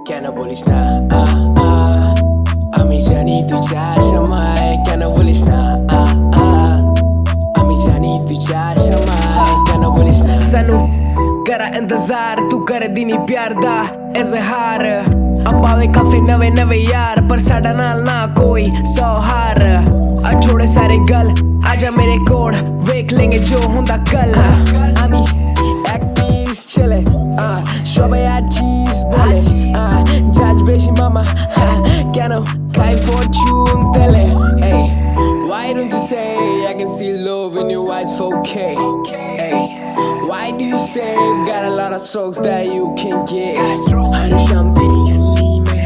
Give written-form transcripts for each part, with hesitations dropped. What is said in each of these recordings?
কেন বলিস না আমি জানি তুই চাস আমায়, কেন বলিস না আমি জানি তুই চাস আমায়, কেন বলিস না। सानू करा इंतजार तू कर दीनी प्यार दा इजहार, अपावे काफी नवे नवे यार पर साडा नाल ना कोई सौहार। छोड़े सारे गल आजा मेरे कोड वेख लेंगे जो हुंदा कल। আমি এক পিস ছেলে সবাই আছিস বলে জাজ বেশি মামা কেন খাই ফরচুন তেলে। Why don't you say I can see love in your eyes 4K? Why do you say got a lot of strokes that you can get? हर शाम तेरी गली में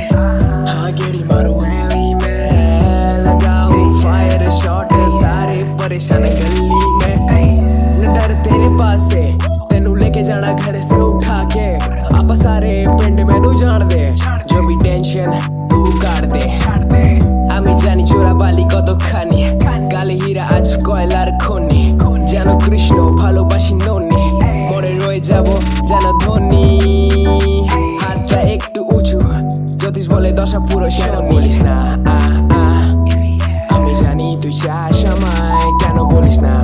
हाँ गेड़ी मारो हैवी में लगाओ फायर शॉट सारे परेशान गली में। न डर तेरे पास से तेनू लेके जाना घर से उठा के आप सारे पिंड मैनू जान दे जो भी टेंशन तू काट दे। আমি জানি চোরা বালি কত খানি গালে হীরা আজ কয়লার খনি যেন কৃষ্ণ ভালোবাসি ননি মরে রয়ে যাব যেন ধনী। হাতটা একটু উঁচু জ্যোতিষ বলে দশা পুরো কেন বলিস না আমি জানি তুই চাস আমায়, কেন বলিস না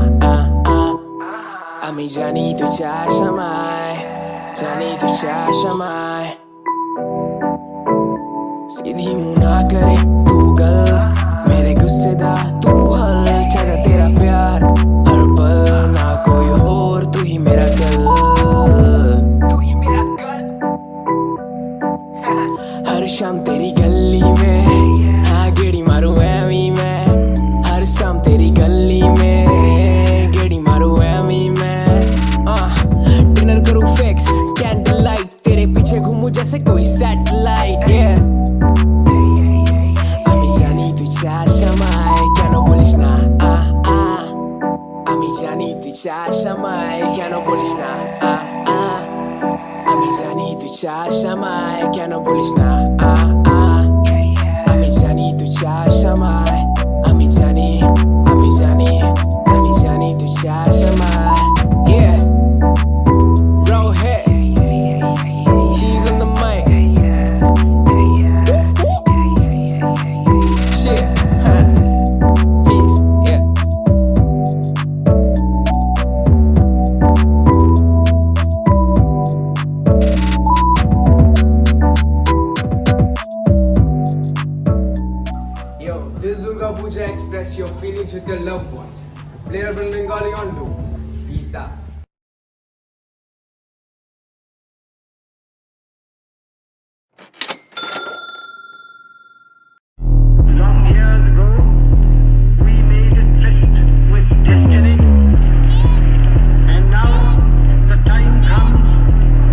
আমি জানি তুই চাস আমায়, জানি তুই চাস আমায়। सीधी मुंह ना करे तू गल मेरे गुस्से दा तू हल चाहता तेरा प्यार हर पल ना कोई और तू ही मेरा गल, तू ही मेरा गल। हर शाम तेरी गली में हाँ गेड़ी मारू एवी में हर शाम तेरी गली में गेड़ी मारू एवी में। डिनर करूँ फिक्स कैंडल लाइट तेरे पीछे घूमू जैसे कोई सैटेलाइट। কেন বলিস না আমি জানি তুই চাস আমায়, কেন বলিস না আমি জানি তুই চাস আমায়, কেন বলিস না আমি জানি তুই চাস আমায়, আমি জানি আমি জানি আমি জানি তুই চাস আমায়। Yeah Roll head cheese on the mic shit peace yeah Yo, this Durga Puja express your feelings with your loved ones. Play Urban Bengali on loop. Peace out. Some years ago, we made a tryst with destiny, and now the time comes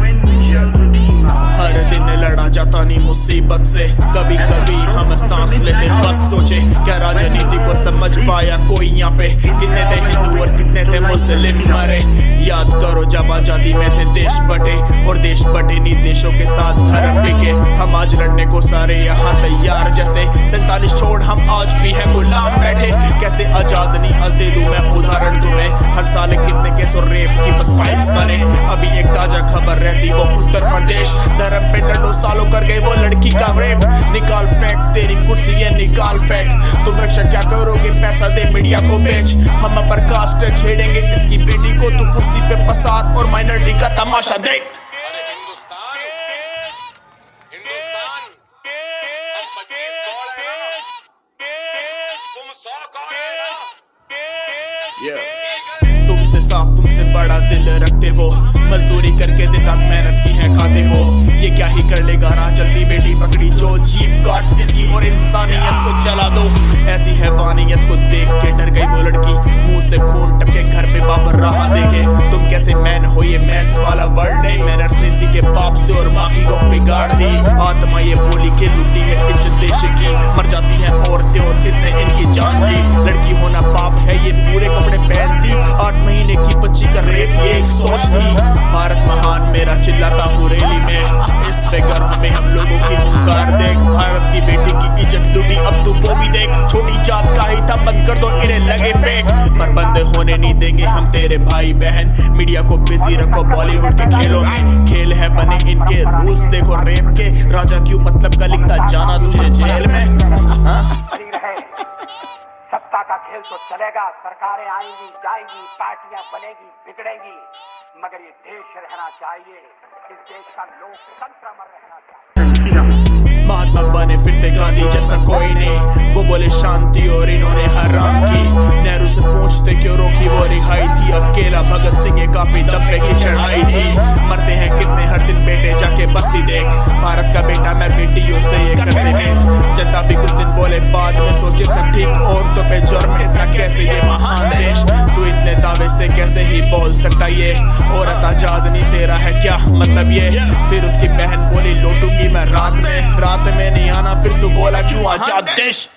when we shall redeem our हर दिन लड़ा जाता नहीं मुसीबत से, कभी कभी हम सांस लेते बस सोचे क्या राजनीति को समझ पाया कोई यहाँ पे। कितने थे हिंदू और कितने थे मुस्लिम मरे, याद करो जब आजादी में थे देश बटे और देश बटे नहीं देशों के साथ धर्म बिके। हम आज लड़ने को सारे यहाँ तैयार जैसे 47 छोड़ हम आज भी हैं गुलाम बैठे। कैसे आजाद नहीं आज दे दूं मैं उदाहरण तुम्हें, हर साल कितने केस और रेप की बस फाइल्स बने। अभी एक ताजा खबर रहती वो उत्तर प्रदेश, धर्म पे लड़ो सालों कर गए वो लड़की का रेप। निकाल फेंक तेरी कुर्सी है निकाल फेंक, तुम रक्षा क्या करोगे पैसा दे मीडिया को बेच। हम अपर कास्ट छेड़ेंगे इसकी बेटी को, तू कुर्सी पे पसार और माइनॉरिटी का तमाशा देख। अरे हिंदुस्तान हिंदुस्तान हम 25 कौड़ है ना, तुम 100 कौड़ है ना। तुमसे साफ तुमसे बड़ा दिल रखते हो, मजदूरी करके दिन रात मेहनत की है खाते हो। ये क्या ही कर लेगा राह चलती बेटी पकड़ी जो जीप काट इसकी और इंसानियत को चला दो। ऐसी हैवानियत को देख के डर गई वो लड़की, मुंह से खून टपके घर पे बाबर रहा देखे। तुम कैसे मैन हो ये मैंस वाला वर्ड नहीं, मैनर्स ने इसी के बाप से और माँ की को बिगाड़ दी। आत्मा ये बोली के लुटी है इज्जत देश की, मर जाती है औरतें और किसने इनकी जान दी। लड़की होना पाप है ये पूरे कपड़े पहनती, 8 महीने की बच्ची का रेप ये एक सोच थी। भारत महान मेरा चिल्लाता हूँ रैली में, इस पे गर्व हमें हम लोगों की हुंकार देख। भारत की बेटी की इज्जत लूटी अब तू वो भी देख, छोटी जात का ही था बंद कर दो इन्हें लगे फेक, पर बंद होने नहीं देंगे हम तेरे भाई बहन। मीडिया को बिजी रखो बॉलीवुड के खेलों में, खेल है बने इनके रूल्स देखो रेप के, राजा क्यों मतलब का लिखता जाना तुझे जेल में। बनी रहे सत्ता का खेल तो चलेगा, सरकारें आएंगी जाएंगी, पार्टियां बनेगी बिगड़ेंगी, मगर ये देश रहना चाहिए, इस देश का लोकतंत्र अमर रहना चाहिए। महात्मा बने फिरते गांधी जैसा कोई नहीं, वो बोले शांति और इन्होंने हराम की। नेहरू से पूछते क्यों रोकी वो रिहाई थी, अकेला भगत सिंह ये काफी दम पे की चढ़ाई थी। मरते हैं कितने हर दिन बेटे जाके बस्ती देख, भारत का बेटा मैं बेटियों से ये करते भेद। जनता भी कुछ दिन बोले बाद में सोचे सब ठीक, औरतों पे जुर्म इतना कैसे ये महान देश, तू इतने दावे से कैसे ही बोल सकता ये, औरत आजाद नहीं तेरा है क्या मतलब ये। फिर उसकी बहन बोली लौटूंगी मैं रात में नहीं आना, फिर तू बोला क्यों आजाद देश।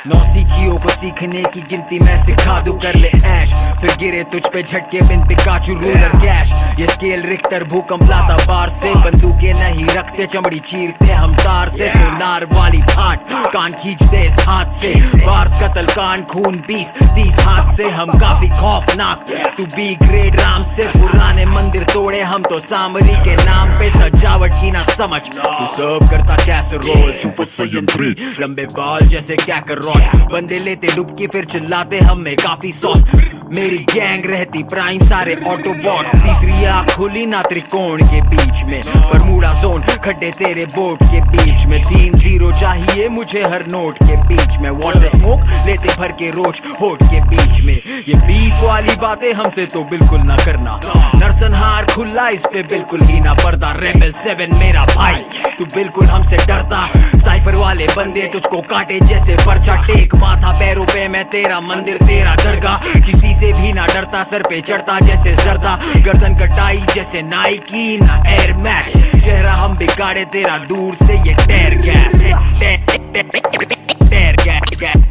नौसिखियों को सीखने की गिनती मैं सिखा दूं, कर ले ऐश फिर गिरे तुझ पे झटके बिन पिकाचू रूलर कैश। ये स्केल रिक्टर भूकंप लाता बार से, बंदूकें नहीं रखते चमड़ी चीरते हम तार से। सोनार वाली थाट कान खींच दे इस हाथ से, बार्स कत्ल कान खून 20-30 हाथ से। हम काफी खौफनाक तू बी ग्रेड राम से, पुराने मंदिर तोड़े हम तो सामरी के नाम पे, सजावट की ना समझ तू सर्व करता कैसरोल। सुपर सैयन 3 लंबे बाल जैसे कैकरॉट, बंदे लेते डुबकी फिर चिल्लाते हम में काफी सॉस। मेरी गैंग रहती प्राइम सारे ऑटोबॉट्स, तीसरी आँख खुली ना त्रिकोण के बीच में, बरमूडा जोन खड्डे तेरे बोट के बीच में। 3-0 चाहिए मुझे हर नोट के बीच में, वाटर स्मोक लेते भर के रोज होट के बीच में। ये बीफ वाली बातें हमसे तो बिल्कुल ना करना, नरसंहार खुला इस पे बिल्कुल ही ना पर्दा। रेबल 7 मेरा भाई तू बिल्कुल हमसे डरता, साइफर वाले बंदे तुझको काटे जैसे पर्चा। टेक माथा पैरों पे मैं तेरा मंदिर तेरा दरगाह, किसी से भी ना डरता सर पे चढ़ता जैसे जर्दा। गर्दन कटाई जैसे नाइकी ना एयर मैक्स, चेहरा हम बिगाड़े तेरा दूर से ये टेर गैस।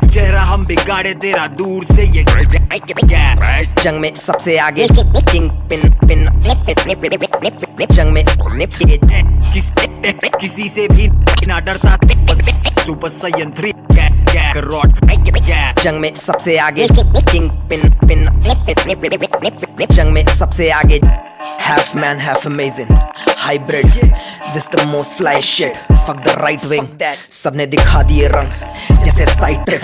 चेहरा हम बिगाड़े तेरा दूर से ये गैस। जंग में सबसे आगे किंग पिन जंग में किसी से भी ना डरता, सुपर सैयन 3 जंग में सबसे आगे किंग पिन जंग में सबसे आगे। Half man, half amazing, hybrid. This the most fly shit. Fuck the right wing. सबने दिखा दिए रंग जैसे साइड ट्रिप,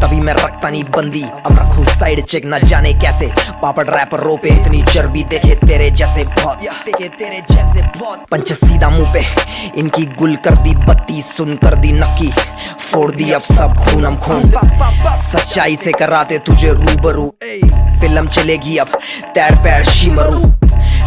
तभी मैं रखता नहीं बंदी, अब रखूं साइड चेक। न जाने कैसे पापड़ रैपर रो पे इतनी चर्बी, देखे तेरे जैसे बहुत पंच सीधा मुंह पे इनकी गुल कर दी बत्ती, सुन कर दी नक्की, फोड़ दी अब सब खून हम खून। सच्चाई से कराते तुझे रूबरू, फिल्म चलेगी अब तैर पैर शिमरू।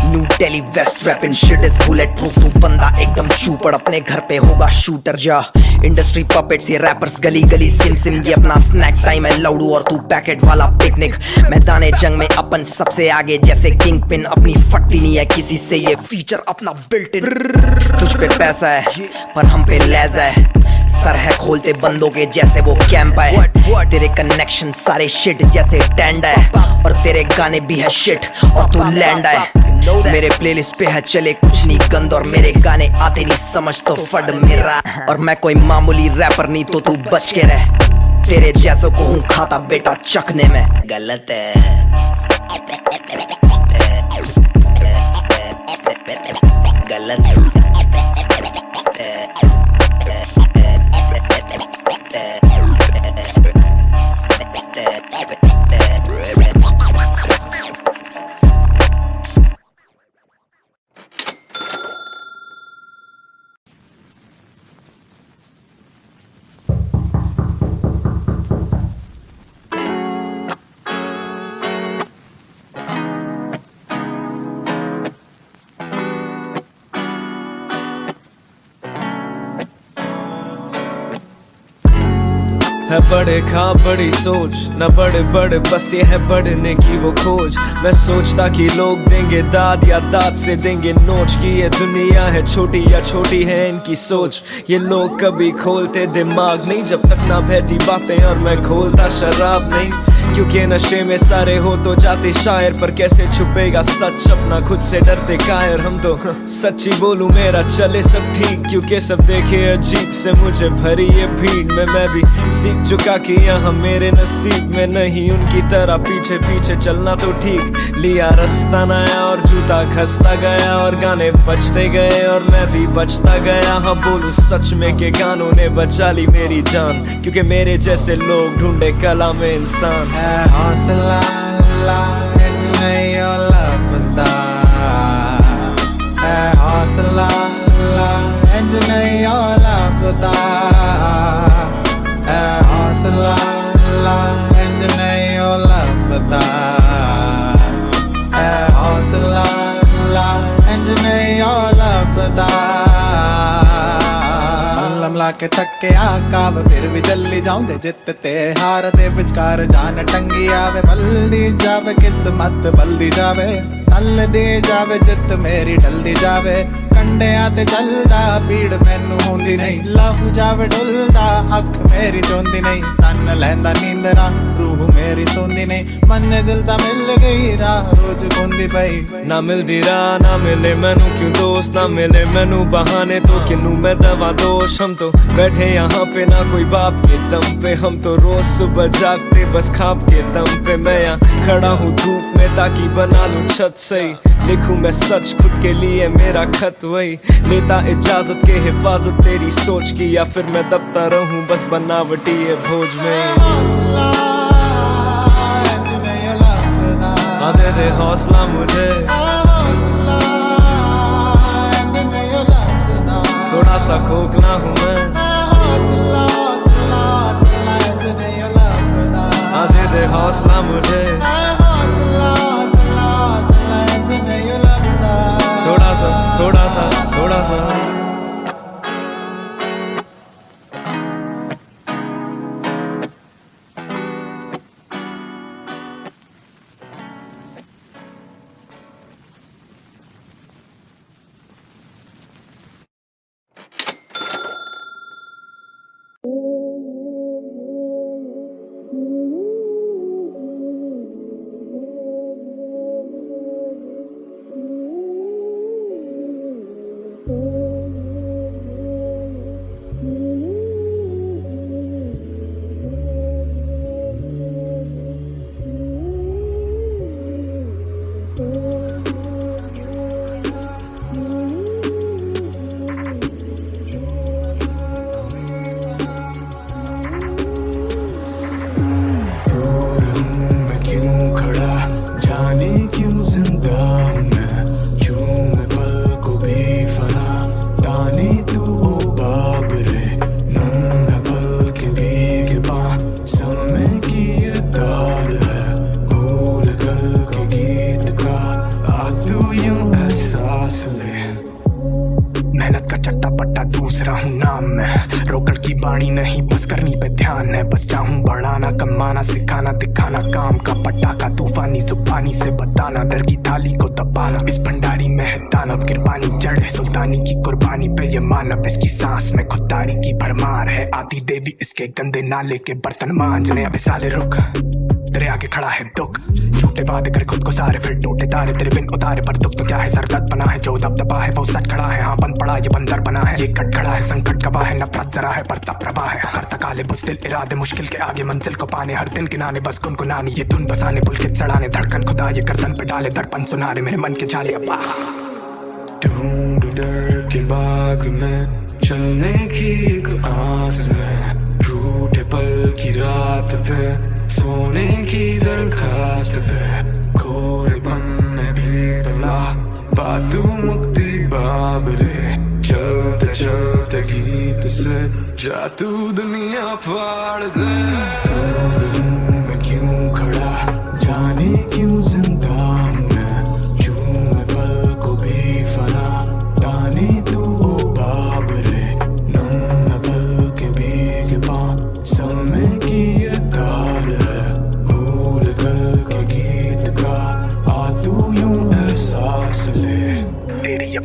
New telly west rapping shit is bulletproof, तू बंदा एकदम चूपड़, अपने घर पे होगा शूटर जा। इंडस्ट्री पपेट्स ये रैपर्स गली गली सिम सिम, ये अपना स्नैक टाइम है लौड़ू और तू पैकेट वाला पिकनिक। मैदाने जंग में अपन सबसे आगे जैसे किंग पिन, अपनी फटती नहीं है किसी से ये फीचर अपना बिल्ट इन। तुझ पे पैसा है पर हम पे लैजा है, सर है खोलते बंदों के जैसे वो कैंप है। तेरे कनेक्शन सारे शिट जैसे टैंड है, और तेरे गाने भी है शिट और तू लैंड है। मेरे प्लेलिस्ट पे है चले कुछ नहीं गंद, और मेरे गाने आते नहीं समझ तो फड मेरा। और मैं कोई मामूली रैपर नहीं तो तू बच के रह, तेरे जैसों को हूँ खाता बेटा चखने में। गलत है गलत है। है बड़े खा बड़ी सोच, न बड़े बड़े बस ये है बढ़ने की वो खोज। मैं सोचता कि लोग देंगे दाद या दाद से देंगे नोच, कि ये दुनिया है छोटी या छोटी है इनकी सोच। ये लोग कभी खोलते दिमाग नहीं जब तक ना भेजी बातें, और मैं खोलता शराब नहीं, क्योंकि नशे में सारे हो तो जाते शायर। पर कैसे छुपेगा सच अपना खुद से डरते कायर हम तो। सच्ची बोलूं मेरा चले सब ठीक, क्योंकि सब देखे अजीब से मुझे भरी ये भीड़ में। मैं भी सीख चुका कि यहाँ मेरे नसीब में नहीं उनकी तरह पीछे पीछे चलना तो ठीक। लिया रास्ता नया और जूता खसता गया, और गाने बजते गए और मैं भी बचता गया। हाँ बोलूं सच में के गानों ने बचा ली मेरी जान, क्योंकि मेरे जैसे लोग ढूंढे कला में इंसान। हौसला नहीं लपता है, हौसला नहीं लपता है, हौसला नहीं लपता है, हौसला नहीं लपता। ला के थके आकाब फिर भी जल्दी जाऊंदे जितते हारते विचकार जान टंगी आवे। बल्दी जावे किस्मत बल्दी जावे, तल दे जावे जित मेरी ढलदी जावे। कंडे आते चलदा पीड़ मैनू होंदी नहीं, लाहू जावे डुलदा अख मेरी चोंदी नहीं। तन लैंदा नींदरा रूह मेरी सोंदी नहीं, मन दिल दा मिल गई राह रोज खोंदी पई। ना मिलदी राह ना मिले मैनू क्यों दोस्त, ना मिले मैनू बहाने तो किनू मैं दवा दोष। हम तो बैठे यहाँ पे ना कोई बाप के दम पे, हम तो रोज सुबह जागते बस खाप के दम पे। मैं यहाँ खड़ा हूँ धूप में ताकि बना लूं छत सही, लिखूं मैं सच खुद के लिए मेरा खत वही। लेता इजाजत के हिफाजत तेरी सोच की, या फिर मैं दबता रहूं बस बनावटी है भोज में। दे दे हौसला मुझे, थोड़ा सा खोखला हूँ मैं। दे दे हौसला मुझे, थोड़ा सा बाणी नहीं बस करनी पे ध्यान है, बस चाहूं बढ़ाना कमाना सिखाना दिखाना काम का पटाखा तूफानी जुबानी से बताना डर की थाली को दबाना। इस भंडारी में है दानव गिरबानी जड़े सुल्तानी की कुर्बानी पे ये मानव, इसकी सांस में खुददारी की भरमार है। आती देवी इसके गंदे नाले के बर्तन मांजने। अबे साले रुक तेरे आगे खड़ा है दुख, झूठे वादे कर खुद को सारे फिर टूटे तारे तेरे बिन उतारे पर दुख तो क्या है सरदर्द बना है जो दबदबा है वो सच खड़ा है। हाँ बंद पड़ा ये बंदर बना है ये कट खड़ा है संकट गवाह है नफरत जरा है पर तब प्रवाह है। करता काले बुज़दिल इरादे मुश्किल के आगे मंजिल को पाने हर दिन गिनाने बस गुनगुनाने ये धुन बसाने पुलकित चढ़ाने धड़कन खुदा ये गर्दन पे डाले दर्पण सुनारे मेरे मन के जाले। अब्बा ढूंढ डर के बाग में चलने की एक आस में, रूठे पल की रात पे सोने की दरखास्त पे, खोरेपन ने भी तला बातू मुक्ति बाबरे। चलते चलते गीत से जा तू दुनिया फाड़ दे। दूर हूँ मैं क्यों खड़ा जाने क्यों जिंदा मैं, झूम पल को भी फना ताने तू ओ बाबरे। नम पल के भीग पा समय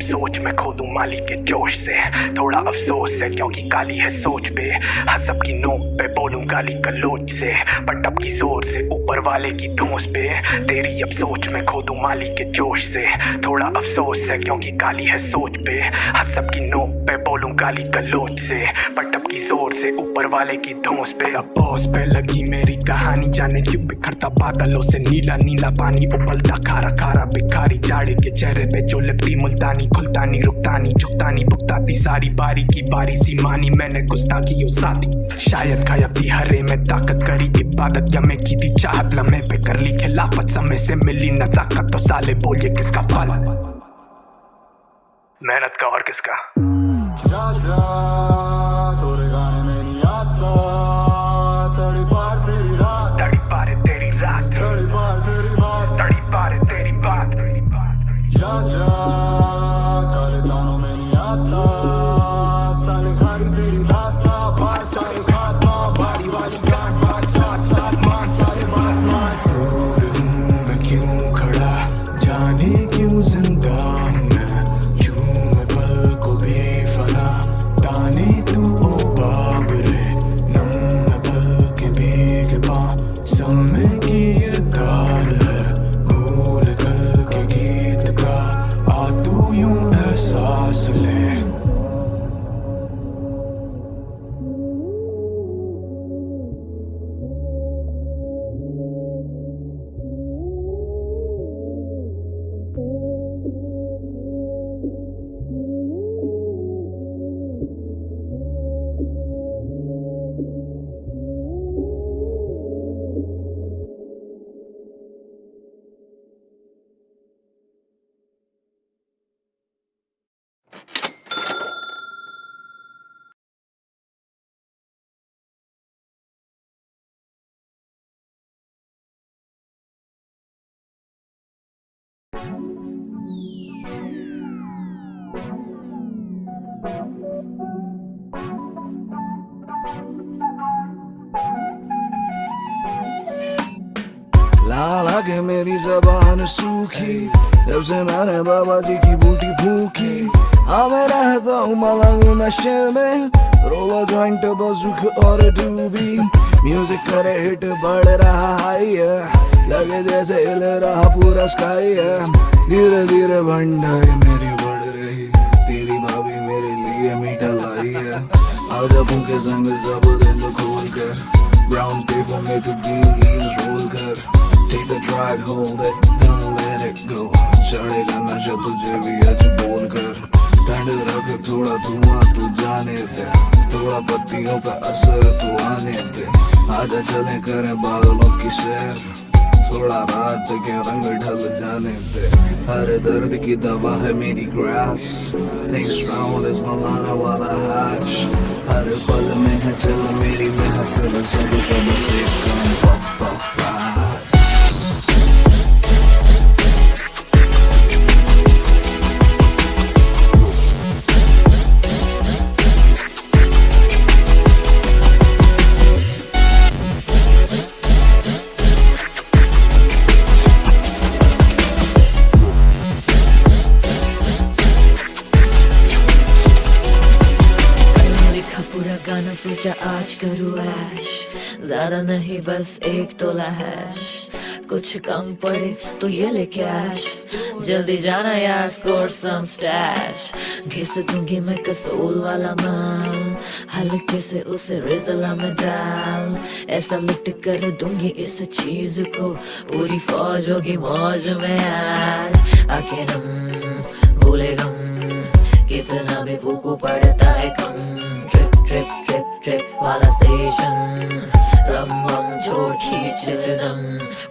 सोच में खो दूं माली के जोश से। थोड़ा अफसोस है क्योंकि काली है सोच पे, हाँ सबकी नोक पे बोलूं गाली गलोच से, बट अब की जोर से ऊपर वाले की धौंस पे। तेरी अब सोच में खो दूं माली के जोश से। थोड़ा अफसोस है क्योंकि काली है सोच पे, हाँ सबकी नोक पे बोलूं गाली गलोच से, बट अब की जोर से ऊपर वाले की धौंस पे। अब बॉस पे लगी मेरी कहानी, जाने क्यों बिखरता बादलों से नीला नीला पानी, उबलता खारा खारा भिखारी जाड़े के चेहरे पे जो लिपटी मुल्तानी, खुलता नहीं रुकता नहीं झुकता नहीं भुगताती सारी बारी की बारी सी मानी मैंने गुस्ताखी ओ साथी। शायद गायब थी हरे में ताकत करी इबादत या मैं की थी चाहत लम्हे पे कर ली खिलाफत, समय से मिली नजाकत तो साले बोलिए किसका फल, मेहनत का और किसका। तड़ी पारे तेरी रात, तड़ी पारे तेरी बात। काले दानों में नहीं आता, साले खाड़ी तेरी रास्ता, बार सारे खात्मा, बारी वाली गांठ, बार साथ साथ मान सारे बात मान। दूर हूँ मैं क्यों खड़ा, जाने क्यों जिंदा हूँ मैं, झूम पल को भी फना, ताने तू ओ बाब रे, नम पल के भीगे पाँव, समय की ये ताल है, भूल कल के गीत का, आ तू यूं एहसास ले। लाला के मेरी जबान सूखी, जब से मैंने बाबा जी की बूटी फूकी। हाँ मैं रहता हूँ मलंग नशे में, रोला जॉइंट बजुक और डूबी। म्यूजिक करे हिट बढ़ रहा हाई है, लगे जैसे हिल रहा पूरा स्काई है। धीरे धीरे भंडाई मेरी बढ़ रही, तेरी भाभी मेरे लिए मीठा लाई है। आज अपन के संग सब दिल खोल कर, ब्राउन पेपर में तू रील्स रोल कर। Take a drag, hold it, don't let it go. चढ़ेगा नशा तुझे भी आज बोल कर, ठंड रख थोड़ा धुआं तू जाने दे, थोड़ा पत्तियों का असर तू आने दे। आजा चले करें बादलों की सैर, थोड़ा रात के रंग ढल जाने दे। हर दर्द की दवा है मेरी grass, next round is Malana वाला हैश। हर पल में है चल मेरी महफिल, सब कब से कम पफ पफ पास। गाना सोचा आज करूँ ऐश, ज्यादा नहीं बस एक तोला हैश। कुछ कम पड़े तो ये ले कैश, जल्दी जाना यार स्कोर सम स्टैश। घिस दूंगी मैं कसोल वाला माल, हल्के से उसे रिजला में डाल। ऐसा लिफ्ट कर दूंगी इस चीज को, पूरी फौज होगी मौज में आज। आके नम भूले गम, कितना भी फूको पड़ता है कम। ट्रिप ट्रिप ट्रिप वाला स्टेशन, रम वम छोड़ खींच रम।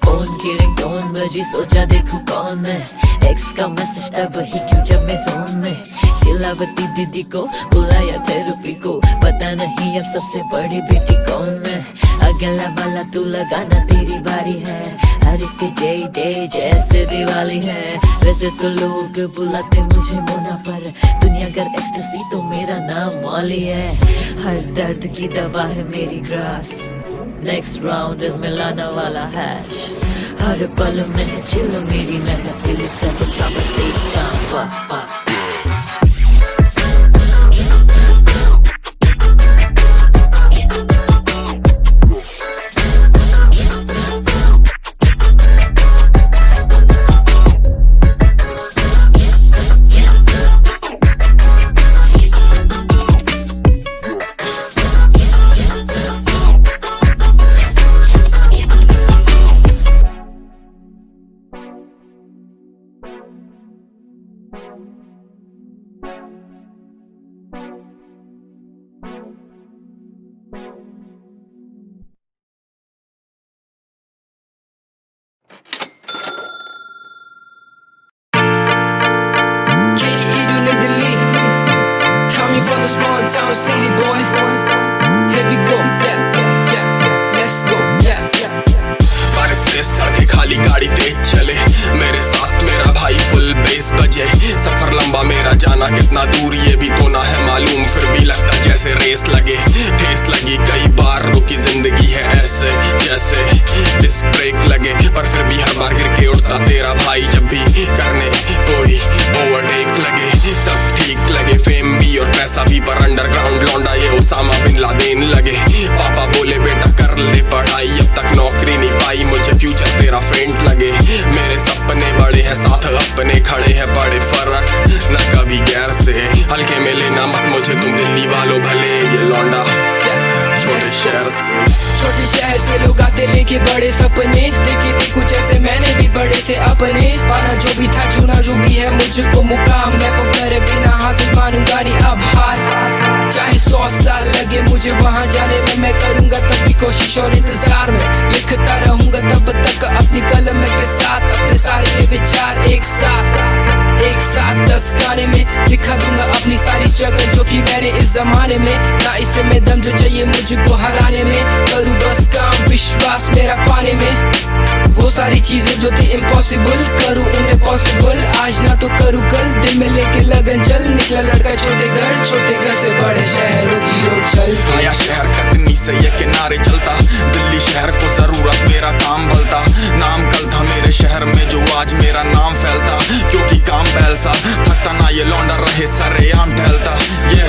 फोन की रिंगटोन बजी, सोचा देखूं कौन है। एक्स का मैसेज तब ही क्यों जब मैं जोन में। शिलावती दीदी को बुलाया थेरेपी को, पता नहीं अब सबसे बड़ी बेटी कौन है। अगला वाला तू लगाना तेरी बारी है, हर एक डे डे जैसे दिवाली है। वैसे तो लोग बुलाते मुझे मोना, पर दुनिया कर एक्सटेसी तो मेरा नाम मौली है। हर दर्द की दवा है मेरी ग्रास, नेक्स्ट राउंड इज मिलाना वाला हैश। हर पल में है चिल मेरी महफिल, सब का बस एक काम puff puff. KDE New Delhi, coming from the small town city boy. Here we go, yeah, let's go, बारिश से सड़कें खाली गाड़ी तेज चले, मेरे साथ मेरा भाई फुल बेस बजे। सफर लंबा मेरा जाना कितना दूर ये भी तो ना है मालूम, फिर भी लगता जैसे रेस लगे। ठेस लगी कई बार, रुकी जिंदगी है ऐसे जैसे डिस्क ब्रेक लगे, पर फिर भी हर बार गिर के उठता तेरा भाई जब भी करने कोई ओवरटेक लगे। सब ठीक लगे, फेम भी और पैसा भी, पर अंडरग्राउंड लौंडा ये उसामा बिन लादेन लगे। पापा बोले बेटा कर ले पढ़ाई, अब तक नौकरी नहीं पाई, मुझे फ्यूचर तेरा फेंट लगे। मेरे सपने बड़े हैं साथ अपने खड़े हैं, बड़े फर्क न कभी गैर से। हल्के में लेना मत मुझे तुम दिल्ली वालों, भले ये लौंडा छोटे शहर से। छोटे शहर से लोग आते लेके बड़े सपने, देखे थे कुछ ऐसे मैंने भी बड़े से अपने। पाना जो भी था चुना जो भी है मुझको मुकाम, मैं वो करे बिना हासिल मानूंगा नहीं अब हार। चाहे 100 साल लगे मुझे वहाँ जाने में, मैं करूँगा तब भी कोशिश और इंतजार में। लिखता रहूँगा तब तक अपनी कलम के साथ, अपने सारे ये विचार एक साथ 10 गाने में दिखा दूंगा अपनी सारी स्ट्रगल जो की मैंने इस जमाने में। ना इसे में दम जो चाहिए मुझको हराने में, करूँ बस काम विश्वास मेरा पाने में। वो सारी चीजें जो थी इम्पॉसिबल करूँ उन्हें पॉसिबल, आज ना तो करूँ कल, दिल में लेके लगन चल। निकला लड़का छोटे घर से बड़े शहरों की ओर चल। नया शहर कटनी से ये किनारे चलता, दिल्ली शहर को जरूरत मेरा काम भलता। नाम कल था मेरे शहर में जो आज मेरा नाम फैलता, क्योंकि काम बैलसा थकता ना ये लौंडा रहे सरेआम टहलता। ये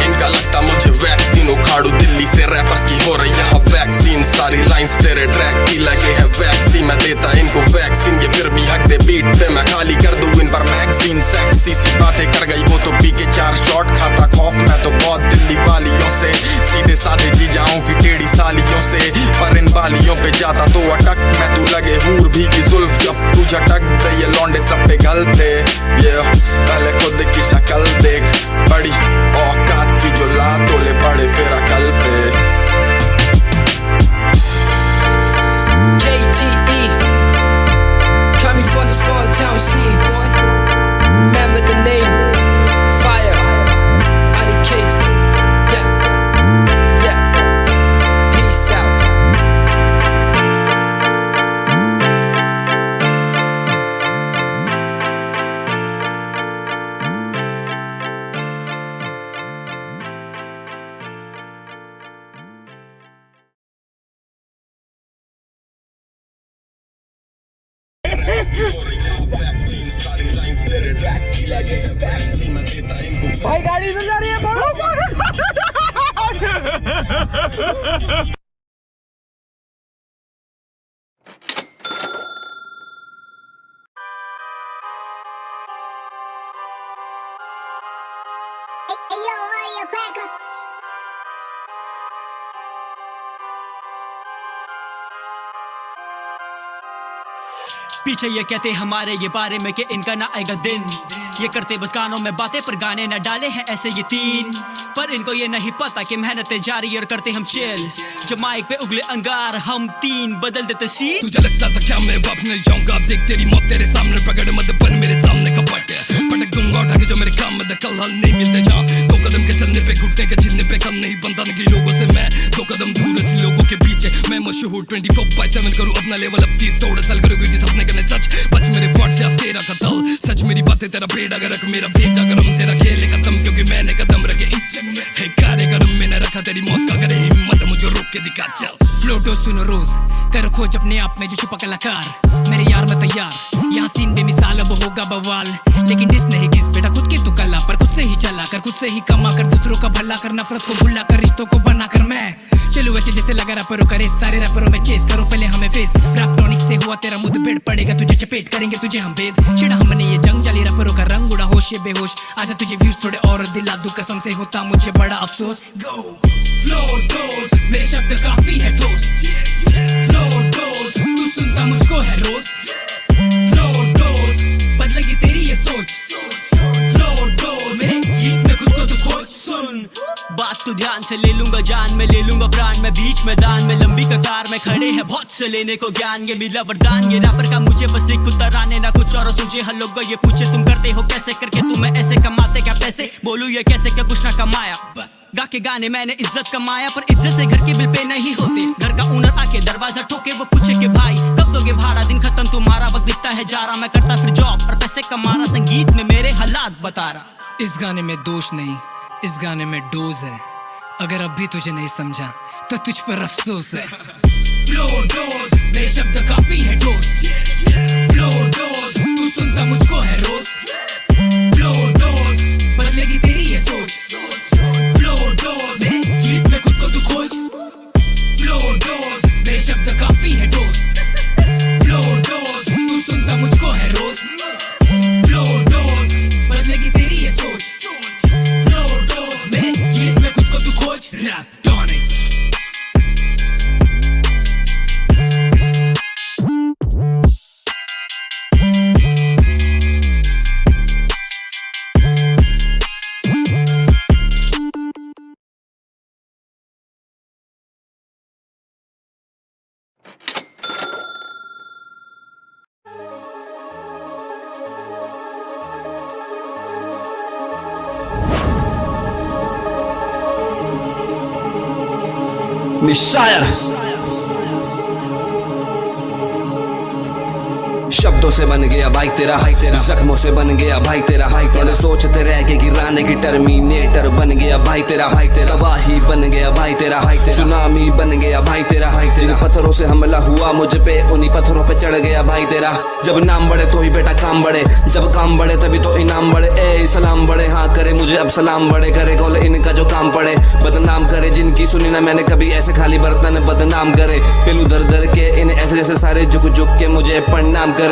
इनका लगता मुझे वैक्सीन उखाड़ू, दिल्ली से रैपर्स की हो रही यहाँ वैक्सीन। सारी लाइंस तेरे ट्रैक की लगे है वैक्सीन, मैं देता इनको वैक्सीन, ये फिर भी हक दे बीट पे मैं खाली कर दूं इन पर मैगजीन। सेक्सी सी बातें कर गई वो तो पी के 4 शॉट खाता खौफ मैं तो बहुत दिल्ली वालियों से। सीधे साधे जी जाऊं की टेढ़ी सालियों से, पर इन बालियों पे जाता तो अटक मैं, तू लगे हूर भी की जुल्फ जब तू झटक दे। ये लौंडे सब पे गलते ये पहले खुद की शक्ल देख, बड़ी औकात की जो लातों ले बड़े फिर अकल पे। KTE, coming from the small town scene, boy. Remember the name, Fire, IDK, yeah, peace out. भाई गाड़ी इधर जा रही है, बढ़ो। पीछे ये कहते हमारे ये बारे में कि इनका ना आएगा दिन, ये करते बस कानों में बातें पर गाने न डाले हैं ऐसे ये 3, पर इनको ये नहीं पता कि मेहनतें जारी और करते हम चिल। जब माइक पे उगले अंगार हम 3 बदल देते सीन। तुझे लगता था क्या मैं वापस नहीं जाऊंगा, देख तेरी मौत तेरे सामने प्रकट मत बन मेरे सामने कपट। पटक दूंगा उठा के जो मेरे काम में कल हल नहीं मिलते जहाँ। 2 कदम के चलने पे घुटने के छिलने पे कम नहीं बनता नकली लोगों से मैं, 2 कदम दूर ऐसी लोगों के पीछे मैं मशहूर 24/7 करूँ अपना लेवल अब 3 तोड़ साल करूँ क्योंकि सपने करने सच। बच मेरे फट से तेरा कतल सच, मेरी बातें तेरा पेड़ अगर रख मेरा भेजा गरम, तेरा खेल खत्म क्योंकि मैंने कदम रखे है कार्यक्रम में न रखा तेरी मौत का करे हिम्मत मुझे रोक के दिखा चल। फ्लोटो सुनो रोज कर खोज अपने आप में जो छुपा कलाकार, मेरे यार मैं तैयार यहाँ सीन बेमिसाल अब होगा बवाल। लेकिन डिस नहीं किस बेटा खुद की तू कला पर खुद से ही चला कर, खुद से ही कमा कर, दूसरों का भला कर, नफरत को भुला कर, रिश्तों को बना कर। मैं चलो वैसे जैसे लगा रैपरों करे, सारे रैपरों में चेस करो पहले हमें फेस। रैपटॉनिक से हुआ तेरा मुंह पेड़ पड़ेगा तुझे चपेट करेंगे तुझे हम भेद। छिड़ा हमने ये जंग जाली रैपरों का रंग उड़ा होश ये बेहोश, आजा तुझे व्यूज थोड़े और दिला दूं कसम से होता मुझे बड़ा अफसोस। गो फ्लो डोज मेरे शब्द काफी है ठोस, फ्लो डोज तू सुनता मुझको है रोज, फ्लो डोज बदलेगी तेरी ये सोच, फ्लो डोज मेरे गीत में खुद को तो खोज। सुन बात तू ध्यान से ले लूंगा जान, मैं ले लूंगा प्राण, में बीच मैदान में लंबी कतार में खड़े हैं बहुत से लेने को ज्ञान, ये मिला वरदान ये रैपर का मुझे, बस लिख उतर आने ना कुछ और सोचे। हर लोग ये पूछे तुम करते हो कैसे, करके तुम्हें ऐसे कमाते क्या पैसे, बोलूं ये कैसे क्या कुछ ना कमाया, बस गा के गाने मैंने इज्जत कमाया। पर इज्जत से घर के बिल पे नहीं होते, घर का ओनर आके दरवाजा ठोके वो पूछे कि भाई कब दोगे भाड़ा, दिन खत्म तुम्हारा वक्त दिखता है जा रहा, मैं करता फिर जॉब और पैसे कमा रहा, संगीत में मेरे हालात बता रहा। इस गाने में दोष नहीं, इस गाने में डोज है, अगर अब भी तुझे नहीं समझा तो तुझ पर अफसोस है। फ्लो डोज मेरे शब्द काफी है डोज, फ्लो डोज तू सुनता मुझको है रोज, फ्लो डोज बदलेगी तेरी ये सोच, फ्लो डोज मेरे गीत में खुद को तू खोज, फ्लो डोज मेरे शब्द काफी है डोज, फ्लो डोज तू सुनता मुझको है रोज, फ्लो डोज बदलेगी तेरी ये सोच, फ्लो डोज मेरे गीत में खुद को तू खोज। रैप टॉनिक्स निशायर शब्दों से बन गया भाई तेरा, जख्मों से बन गया भाई तेरा, तूने सोचते रह के गिराने की टर्मिनेटर बन गया भाई तेरा, तबाही बन गया भाई तेरा, सुनामी बन गया भाई तेरा, जिन पत्थरों से हमला हुआ मुझ पे उन्हीं पत्थरों पे चढ़ गया भाई तेरा। जब नाम बढ़े तो ही बेटा काम बढ़े, जब काम बढ़े तभी तो इनाम बढ़े, ए सलाम बढ़े हाँ करे मुझे अब सलाम बढ़े, करे कौल इनका जो काम पड़े, बदनाम करे जिनकी सुनी ना मैंने कभी ऐसे खाली बर्तन बदनाम करे, पेलू दर दर के इन ऐसे जैसे सारे झुक झुक के मुझे प्रणाम करे।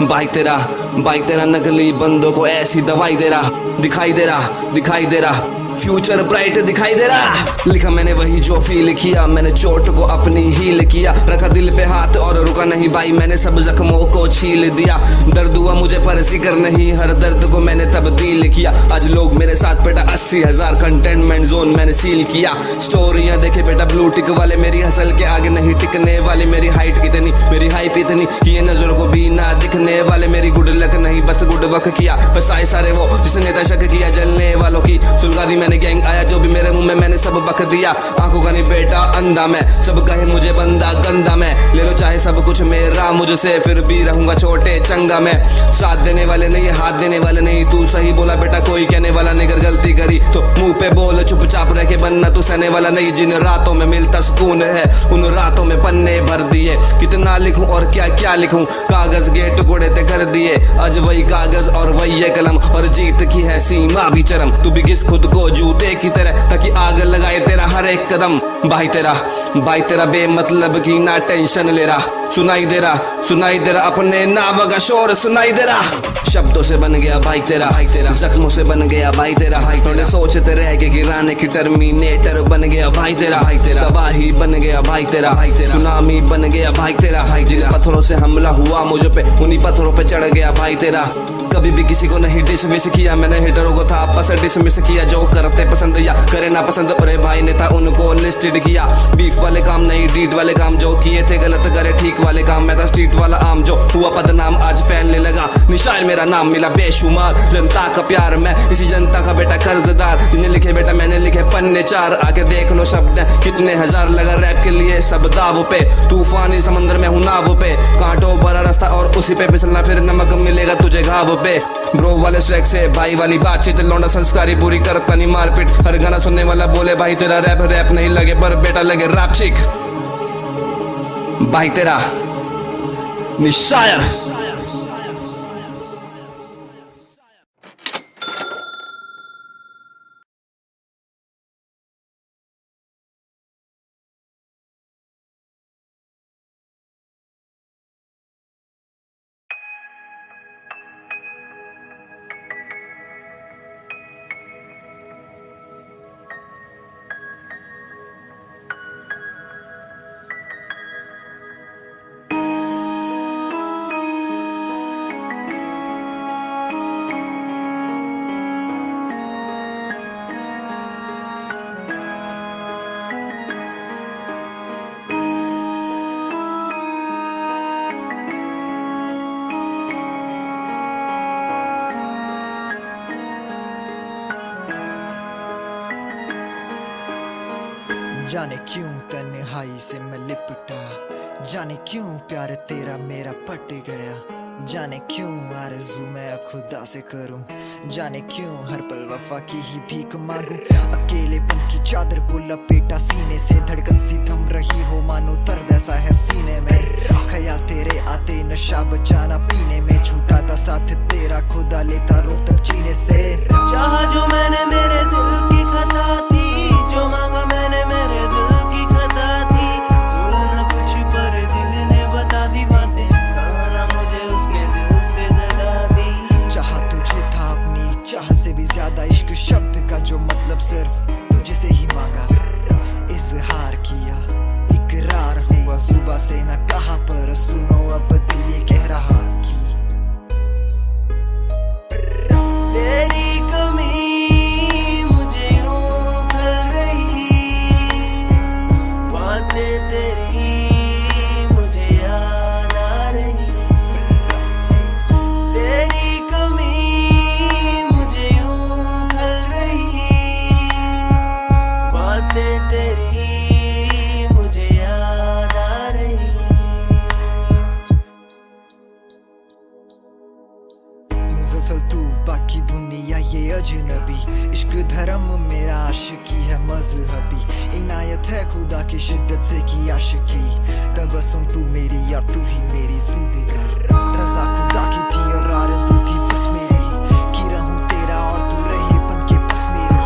भाई तेरा नकली बंदों को ऐसी दवाई दे रहा, दिखाई दे रहा फ्यूचर ब्राइट दिखाई दे रहा। लिखा मैंने वही जो फील किया, मैंने चोट को अपनी हील किया, रखा दिल पे हाथ और रुका नहीं भाई, मैंने सब जख्मों को छील दिया, दर्द हुआ मुझे पर जिक्र नहीं, हर दर्द को मैंने तब्दील किया। आज लोग मेरे साथ बेटा 80,000 कंटेनमेंट जोन मैंने सील किया। स्टोरियां देखे बेटा ब्लू टिक वाले, मेरी हसल के आगे नहीं टिकने वाले, मेरी हाइट कितनी मेरी हाइप इतनी कि ये नजर को भी ना दिखने वाले, मेरी गुड लक नहीं बस गुड वक किया, बस आए सारे वो जिसने तशक किया, जलने वालों की सुलगा दी मैंने गैंग आया जो भी मेरे मुंह में मैंने सब बक दिया। आंखों का नहीं बेटा अंधा मैं, सब कहे मुझे बंदा गंदा मैं, ले लो चाहे सब कुछ मेरा मुझसे फिर भी रहूंगा छोटे चंगा मैं। साथ देने वाले नहीं हाथ देने वाले नहीं, तू सही बोला बेटा कोई कहने वाला नहीं, अगर गलती करी तो मुंह पे बोल, चुपचाप रह के बनना तू सहने वाला नहीं। जिन रातों में मिलता सुकून है उन रातों में पन्ने भर दिए, कितना लिखूं और क्या क्या लिखूं, कागज के टुकड़े ते कर दिए, आज वही कागज और वही ये कलम, और जीत की है सीमा भी चरम, तू भी किस खुद को जूते की तरह ताकि आग लगाए तेरा हर एक कदम। भाई तेरा बेमतलब की ना टेंशन ले रहा, सुनाई दे रहा अपने नाम का शोर सुनाई दे रहा। शब्दों से बन गया भाई तेरा, जख्मों से बन गया भाई तेरा, तूने सोचते रह के गिराने की टर्मिनेटर बन गया भाई तेरा, तबाही बन गया भाई तेरा, सुनामी बन गया भाई तेरा, जिन पत्थरों से हमला हुआ मुझ पे उन्हीं पत्थरों पे चढ़ गया भाई तेरा। कभी भी किसी को नहीं डिसमिस किया मैंने, हिटरों को था आपस डिसमिस किया, जो करते पसंद या करे ना पसंद अरे भाई ने था उनको लिस्टेड किया। बीफ वाले काम नहीं डीट वाले काम, जो किए थे गलत करे ठीक वाले काम, मैं था स्ट्रीट वाला आम जो हुआ बदनाम आज फैलने लगा। निशान मेरा नाम मिला बेशुमार, जनता का प्यार मैं इसी जनता का बेटा कर्जदार, जिन्हें लिखे बेटा मैंने लिखे पन्ने 4, आके देख लो शब्द कितने हजार लगा रैप के लिए सब दावों पे, तूफानी समंदर में हूं नावों पे, कांटों भरा रास्ता और उसी पे फिसलना फिर नमक मिलेगा तुझे घावों पे। ब्रो वाले स्वैग से भाई वाली बातचीत, लौंडा संस्कारी पूरी करता नहीं मारपीट, हर गाना सुनने वाला बोले भाई तेरा रैप नहीं लगे पर बेटा लगे रैप चिक। भाई तेरा निशायर जाने क्यों तन्हाई से मैं लिपटा, जाने क्यों प्यार तेरा मेरा पट गया, जाने क्यों आरज़ू मैं अब खुदा से करूं, जाने क्यों हर पल वफा की ही भीख मांगूं। अकेलेपन की चादर को लपेटा सीने से, धड़कन सी थम रही हो मानो दर्द ऐसा है सीने में। ख्याल तेरे आते नशा बचाना पीने में, छूटा था साथ तेरा खुदा लेता रोक तब जीने से। चाहा जो मैंने मेरे दिल की खता थी, जो मांगा मैंने मेरे दिल की खता थी, बोला ना कुछ पर दिल ने बता दी बातें, कहा ना मुझे उसने दिल से दगा दी। चाहा तुझे था अपनी चाह से भी ज्यादा, इश्क शब्द का जो मतलब सिर्फ तुझे से ही मांगा। इजहार किया इकरार हुआ जुबा से न कहा, पर सुनो अब दिल ये कह रहा कि तेरी कमी मुझे यूं खल रही, बातें तेरी मुझे याद आ रही, तेरी कमी मुझे यूं खल रही, बातें तेरी मुझे याद आ रही। मुसलसल तू बाकी दुनिया ये अजनबी, इश्क धर्म मेरा आशिकी है मजहबी, इनायत है खुदा की शिद्दत से की आशिकी। तबस्सुम तू मेरी यार तू ही मेरी जिंदगी, रज़ा खुदा की थी और आरज़ू थी बस मेरी, कि रहूं तेरा और तू रहे बन के बस मेरी।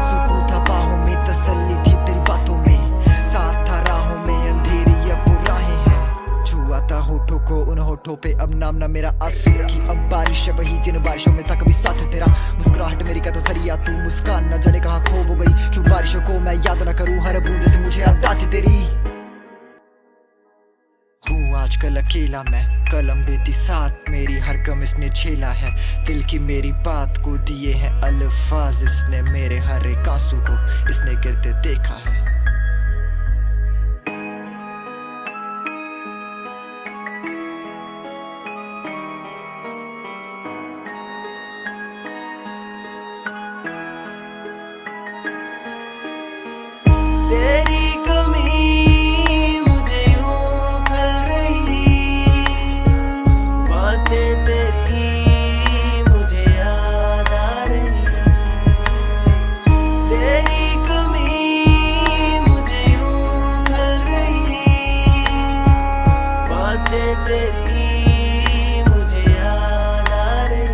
सुकून था बाहों में, तसल्ली थी तेरी बातों में, साथ था राहों में अंधेरी अब वो राहें हैं। छुआ था होठों को उन होठों पे अब नाम ना मेरा आंसू की, अब बारिश है वही जिन बारिशों में था कभी साथ तेरा। मुस्कुराहट मेरी का तसरिया तू, मुस्कान न जाने कहाँ खो वो गई, क्यों बारिशों को मैं याद न करूं, हर बूंद से मुझे याद आती तेरी। हूँ आजकल अकेला मैं, कलम देती साथ मेरी, हर गम इसने झेला है, दिल की मेरी बात को दिए हैं अल्फाज इसने, मेरे हर एक आंसू को इसने गिरते देखा है। तेरी कमी मुझे यूं खल रही, बातें तेरी मुझे याद आ रही, तेरी कमी मुझे यूं खल रही, बातें तेरी मुझे याद आ रही।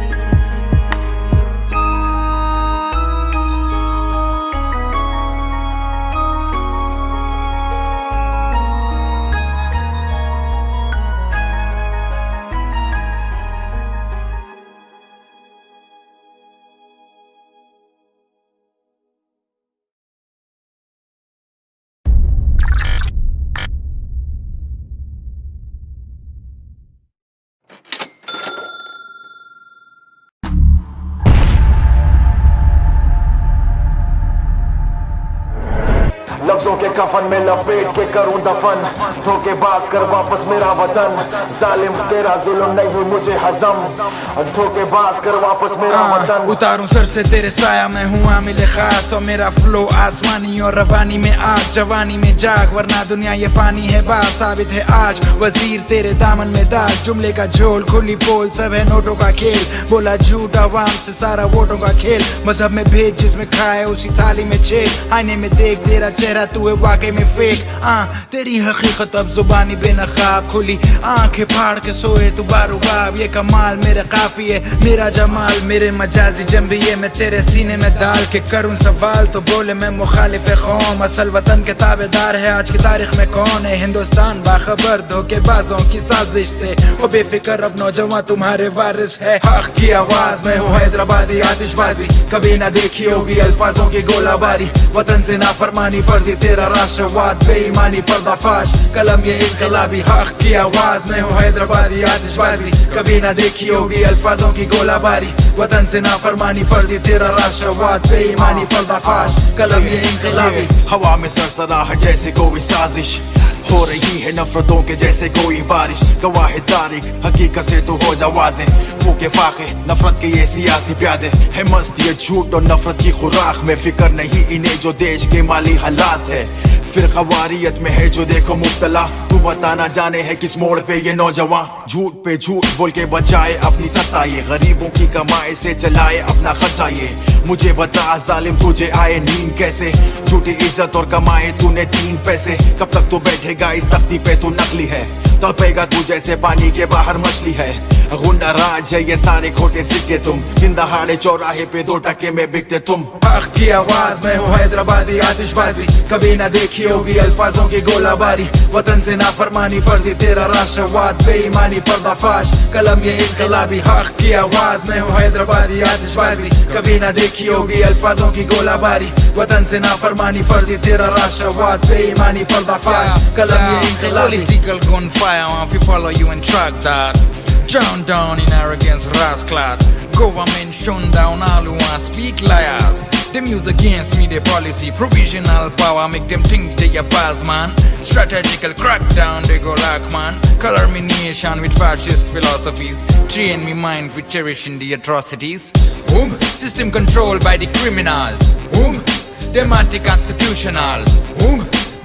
लफ्जों के कफन में लपेट के करूं दफन, धोखेबाज कर वापस मेरा वतन, जालिम तेरा जुल्म नहीं मुझे हजम, धोखेबाज कर वापस मेरा वतन। उतारूं सर से तेरे साया में हूँ आमिल खास, और मेरा फ्लो आसमानी और रवानी में आग, जवानी में जाग, वरना दुनिया ये फानी है, बात साबित है आज वजीर तेरे दामन में दाग, जुमले का झोल खुली पोल सब है नोटों का खेल, बोला झूठ अवाम से सारा वोटों का खेल, मजहब में भेद जिसमें खाए उसी थाली में छेद, आईने में देख तेरा चेहरा तू है वाकई में फेक, तेरी हकीकत अब जुबानी बेनकाब खुली, आंखें फाड़ के सोए तू बारूबाब, ये कमाल मेरे काफी है मेरा जमाल, मेरे मजाजी जंबिये मैं तेरे सीने में डाल के करूं सवाल, तो बोले मैं मुखालिफ कौम, असल वतन के ताबेदार है आज की तारीख में कौन है, हिंदुस्तान बाखबर धोखेबाजों की साजिश से, ओ बेफिक्र अब नौजवान तुम्हारे वारिस है, हक की आवाज में हो हैदराबादी आतिशबाजी, कभी ना देखी होगी अल्फाजों की गोलाबारी, वतन से नाफरमानी फर्जी तेरा राष्ट्रवाद, बेईमानी पर्दाफाश, कलम ये इनकलाबी, हक की आवाज में हो हैदराबादी आतिशबाजी, कभी ना देखी होगी अल्फाजों की गोलाबारी, वतन से नाफरमानी फर्जी तेरा राष्ट्रवाद, बेईमानी पर्दाफाश, कलम ये इनकलाबी। हवा में सरसराहट जैसे कोई साजिश हो रही है, नफरतों के जैसे कोई बारिश, गवाह तारीख हकीकत से तो हो जा वाज़े, भूखे फाके नफरत के ये सियासी प्यादे है मस्त, ये झूठ और नफरत की खुराक में फिक्र नहीं इन्हें जो देश के माली हालात है, फिर खवारियत में है जो देखो मुब्तला। तू बता ना जाने है किस मोड़ पे ये नौजवान झूठ पे झूठ बोल के बचाए अपनी सत्ता, ये गरीबों की कमाई से चलाए अपना खर्चा। ये मुझे बता जालिम तुझे आए नींद कैसे, झूठी इज्जत और कमाए तूने 3 पैसे। कब तक तू बैठेगा इस तख्ती पे, तू नकली है, तड़पेगा तू जैसे पानी के बाहर मछली है। गुंडा राज है ये सारे खोटे सिक्के तुम, दिन दहाड़े चौराहे पे 2 टके में बिकते तुम। हक की आवाज में हूँ हैदराबादी आतिशबाजी, कभी ना देखी होगी अल्फाजों की गोलाबारी। वतन से नाफरमानी फर्जी तेरा राष्ट्रवाद, बेईमानी पर्दाफाश कलम ये इनकलाबी। हक की आवाज में हूँ हैदराबादी आतिशबाजी, कभी ना देखी होगी अल्फाजों की गोलाबारी। वतन से नाफरमानी फर्जी तेरा राष्ट्रवाद, बेईमानी पर्दाफाश कलम ये इनकलाबी। Political gunfire, if you follow you and track that. Drown down in arrogance, rasclad. Government shun down all who want speak liars. Them use against me their policy, provisional power make them think they are pass man. Strategical crackdown they go like man. Color me nation with fascist philosophies, train me mind with cherishing the atrocities. System controlled by the criminals. Them anti-constitutional.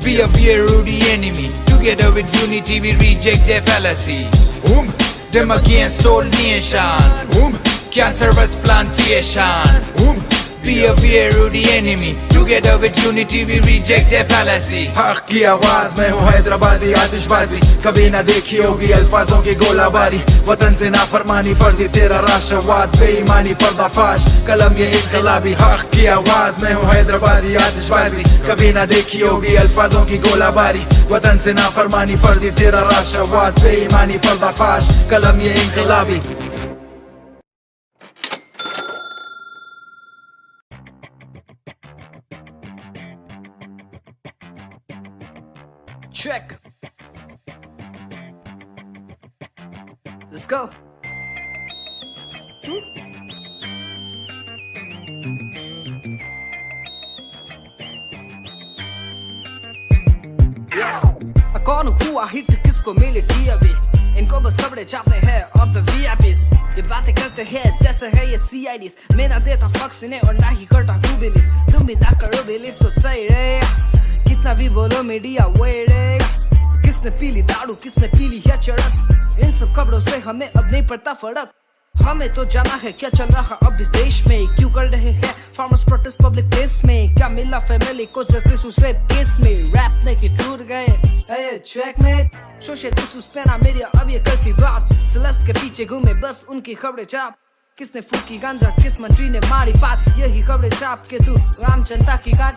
Behavior of the enemy. Together with unity we reject their fallacy. Them against all nation. Cancer was plantation. Behavior of the enemy. Together with unity we reject their fallacy. हक की आवाज में हूँ हैदराबादी आतिशबाजी, कभी ना देखी होगी अल्फाजों की गोलाबारी। वतन से नाफरमानी फर्जी तेरा राष्ट्रवाद, बेईमानी पर्दाफाश कलम ये इनकलाबी। हक की आवाज में हूँ हैदराबादी आतिशबाजी, कभी ना देखी होगी अल्फाजों की गोलाबारी। वतन से नाफरमानी फर्जी तेरा राष्ट्रवाद, बेईमानी पर्दाफाश कलम ये इनकलाबी। Check. Let's go. कौन हुआ हिट किसको मिले टीवी, इनको बस कपड़े छापने हैं of the VIPs। ये बातें करते हैं जैसे है ये CIDs, मैं ना देता फक्स इन्हें और ना ही करता हूँ बिलीव। तुम भी ना करो बिलीव तो सही रहेगा, कितना भी बोलो मीडिया वेड़ेगा। किसने पीली दारू किसने पीली है चरस, इन सब खबरों से हमें अब नहीं पड़ता फर्क। हमें तो जाना है क्या चल रहा अब इस देश में, क्यों कर रहे हैं फार्मर्स प्रोटेस्ट पब्लिक प्लेस में। क्या मिला फैमिली को जस्टिस उस रेप केस में, रैप नहीं टूट गए ट्रैक में। सोशल इश्यूज पे ना मीडिया अब ये करती बात, सेलेब्स के पीछे घूमे बस उनकी खबरें छाप। किसने फूकी गांजा किस मंत्री ने मारी बात, यही खबरें छाप के तू राम जनता की काट।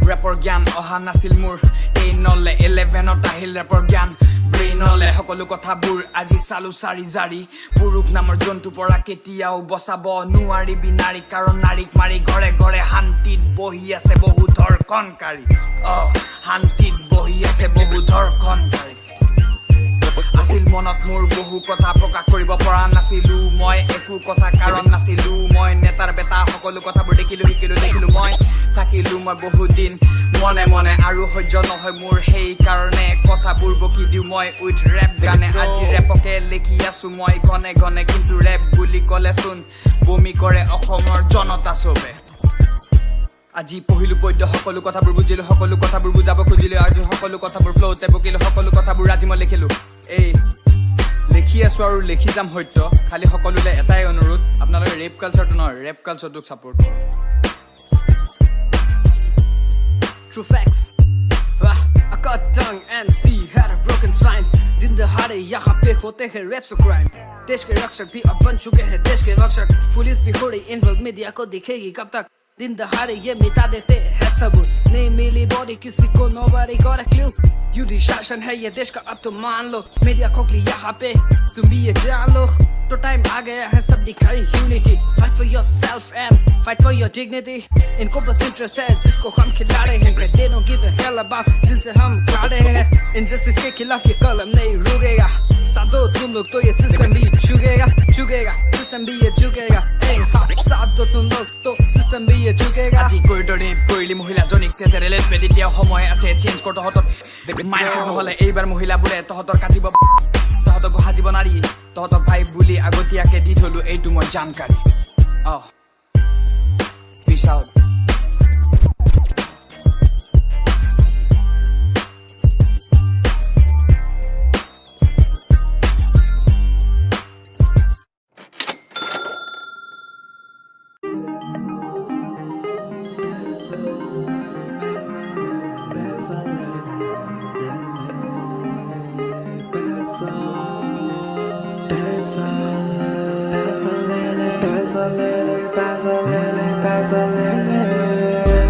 ৰেপৰ জ্ঞান অহা নাছিল মোৰ, এই নলে 11ত আহিল ৰেপৰ জ্ঞান। ব্ৰেইনলে সকলো কথাবোৰ আজি চালো চাৰি জাৰি, পুৰুষ নামৰ জন্তু পৰা কেতিয়াও বচাব নোৱাৰিবি নাৰীক, কাৰণ নাৰীক মাৰি ঘৰে ঘৰে শান্তিত বহি আছে বহু ধৰ্ষণকাৰী। শান্তিত বহি আছে বহু ধৰ্ষণকাৰী। আছিল মনত মোৰ বহু কথা প্ৰকাশ কৰিব পৰা নাছিলো মই একো কথা, কাৰণ নাছিলো মই নেতাৰ বেটা। সকলো কথাবোৰ দেখিলো শিকিলো দেখিলো মই, থাকিলো মই বহু দিন মনে মনে, আৰু সহ্য নহয় মোৰ সেই কাৰণে কথাবোৰ বকি দিওঁ মই উইথ ৰেপ গানে। আজি ৰেপকে লিখি আছো মই ঘনে ঘনে, কিন্তু ৰেপ বুলি ক'লে চোন বমি কৰে অসমৰ জনতা চবে। আজি পঢ়িলো পদ্য সকলো কথাবোৰ বুজিলো, সকলো কথাবোৰ বুজাব খুজিলো, আজি সকলো কথাবোৰ ফ্ল'তে বকিলো, সকলো কথাবোৰ আজি মই লিখিলো। এই লিখি আছো আৰু লিখি যাম সত্য, খালি সকলোলৈ এটাই অনুৰোধ, আপোনালোকে ৰেপ কালচাৰটো নহয় ৰেপ কালচাৰটোক ছাপোৰ্ট কৰক। True facts. I cut tongue and see had a broken spine. दिन दहाड़े यहाँ पे होते हैं रेप्स और क्राइम। देश के रक्षक भी अब बन चुके हैं देश के रक्षक, पुलिस भी हो रही इन्वॉल्व, मीडिया को दिखेगी कब तक। दिन दहाड़े ये मिटा देते हैं सबूत, नहीं मिली बॉडी किसी को nobody got a clue। यूडी शासन है ये देश का अब तो मान लो, मीडिया खोखली यहाँ पे तुम भी ये जान लो। तो टाइम आ गया है सब दिखाई unity, fight for yourself and fight for your dignity. इनको बस इंटरेस्ट है जिसको हम खिला रहे हैं, they don't give a hell about जिनसे हम लड़े हैं। इनजस्टिस के खिलाफ ये कलम नहीं रुकेगा, साथ दो तुम लोग तो ये सिस्टम भी झुकेगा झुकेगा, सिस्टम भी ये झुकेगा। साथ दो तुम लोग तो सिस्टम भी ये झुकेगा। আজি কৰিডৰ ৰেপ কৰিলি মহিলাজনীক তেজেৰে লেট পেট, এতিয়া সময় আছে চেঞ্জ কৰ তহঁতৰ মাইণ্ডছেট, নহ'লে এইবাৰ মহিলাবোৰে তহঁতৰ কাটিব, তহঁতক সাজিব নাৰী, তহঁতক ভাই বুলি আগতীয়াকে দি থলো এইটো মই জানকাৰী। Peace out.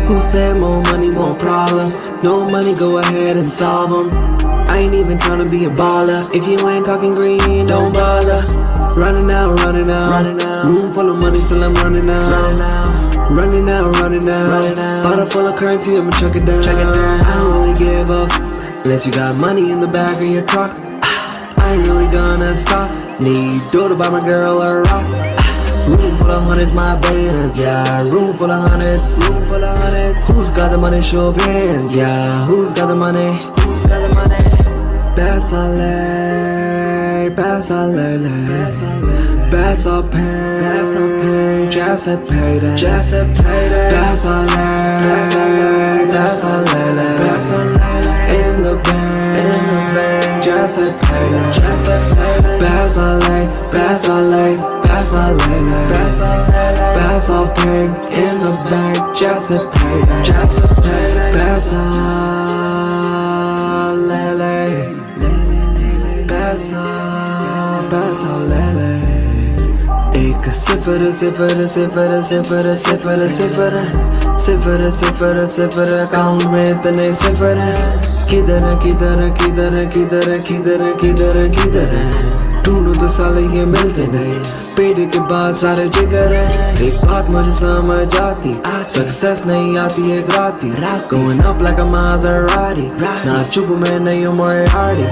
Who said more money, more problems? No money, go ahead and solve them. I ain't even tryna be a baller. If you ain't talking green, don't bother. Running out, running out, running out. Room full of money, still I'm running out. Running out, running out. Bottle full of currency, I'ma chuck it down. I don't really give up unless you got money in the back of your truck. I ain't really gonna stop. Need dough to buy my girl a rock. Room full of hundreds, my bands, yeah. Room full of hundreds, room full of hundreds. Who's got the money? Show of hands, yeah. Who's got the money? Who's got the money? Pésale, pésale, pésale, já se peida, pésale, in the bank, já se peida, pésale, pésale, pésale, in the bank, já se peida, pésale. पैसा ले ले एक सिफर सिफर सिफर सिफर सिफर सिफर सिफर सिफर सिफर account में इतने सिफर हैं किधर किधर किधर किधर किधर किधर किधर ढूंढूं तो साले ये मिलते नहीं पेट के बाद सारे जिगर हैं एक बात मुझे समझ आती सक्सेस नहीं आती एक राती going up like a Maserati ना चुप में नहीं हूँ Moriarty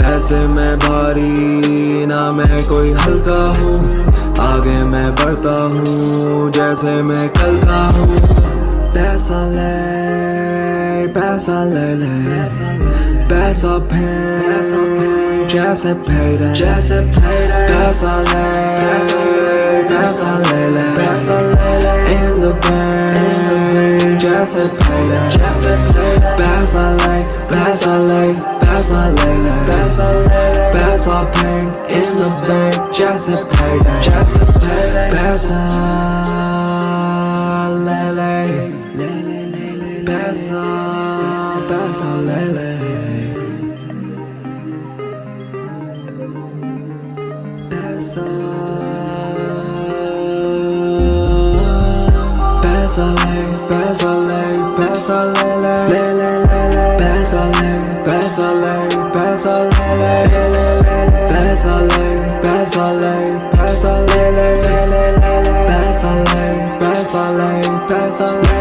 ऐसे मैं भारी ना मैं कोई हल्का हूँ आगे मैं बढ़ता हूँ जैसे मैं कल का हूँ पैसा ले ले पैसा फेंक जैसे फेंक पैसा ले ले in the bank जैसे फेंक पैसा ले पैसा फेंक in the bank जैसे फेंक पैसा ले ले पैसा ले ले पैसा ले पैसा ले पैसा ले ले पैसा ले पैसा ले पैसा ले पैसा ले पैसा ले पैसा ले पैसा ले पैसा ले पैसा ले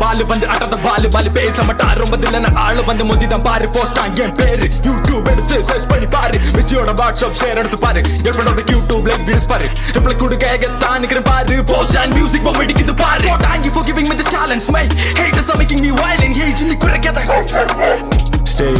பாலு வந்து அட்டத பாலு பாலு பேச மாட்டார் ரொம்ப தில்லன ஆளு வந்து மோதி தான் பாரு போஸ்ட் என் பேரு யூடியூப் எடுத்து சர்ச் பண்ணி பாரு மிஸ்ஸியோட வாட்ஸ்அப் ஷேர் எடுத்து பாரு என் ஃப்ரெண்டோட யூடியூப் லைக் வீடியோஸ் பாரு ரிப்ளை கொடுக்க எகத்தான் நிக்கிறேன் பாரு போஸ்ட் அண்ட் மியூசிக் bomb அடிக்குது பாரு thank you for giving me this talents my haters are making me violent hate me குறைக்காத